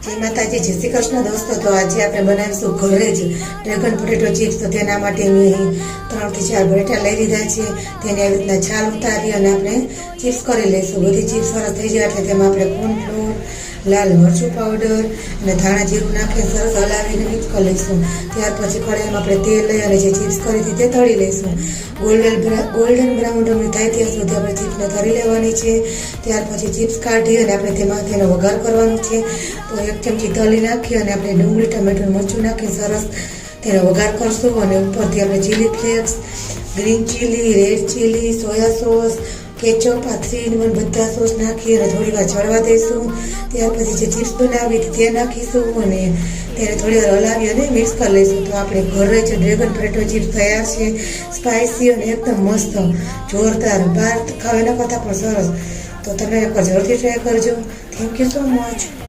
જય માતાજી, જય શ્રી કૃષ્ણ દોસ્તો। તો આજે આપણે બનાવીશું ઘરે જ ડ્રેગન પોટેટો ચિપ્સ। તો તેના માટે મેં 3 થી 4 બટેટા લઈ લીધા છે। તેને આવી રીતના છાલ ઉતારી અને આપણે ચિપ્સ કરી લઈશું। બધી ચિપ્સ સરસ થઈ જાય એટલે તેમાં આપણે કોર્નફ્લોર, લાલ મરચું પાવડર અને ધાણા જીરું નાખીને સરસ હલાવીને મિક્સ કરી લઈશું। ત્યાર પછી કઢાઈમાં આપણે તેલ લઈ અને જે ચિપ્સ કરી હતી તે તળી લઈશું। ગોલ્ડન બ્રાઉન રંગની થાય ત્યાં સુધી આપણે ચિપ્સને તળી લેવાની છે। ત્યાર પછી ચિપ્સ કાઢી અને આપણે તેમાં તેનો વઘાર કરવાનો છે। તો 1 ચમચી તલી નાખી અને આપણે ડુંગળી, ટમેટું, મરચું નાખી સરસ તેનો વઘાર કરશું। અને ઉપરથી આપણે chilli flakes, green chilli, red chilli, soya sauce, ketchup, આ 3 in 1 બધા સોસ નાખી અને થોડી વાર ચડવા દઈશું। ત્યાર પછી જે ચિપ્સ બનાવી તે નાખીશું અને તેને થોડી વાર હલાવી અને મિક્સ કરી લઈશું। તો આપણે ઘરે જ ડ્રેગન પોટેટો ચિપ્સ તૈયાર છે। સ્પાઇસી અને એકદમ મસ્ત, જોરદાર, બહાર ખાવા એના કરતાં પણ સરસ। તો તમે એકવાર જરૂરથી ટ્રાય કરજો। Thank you so much.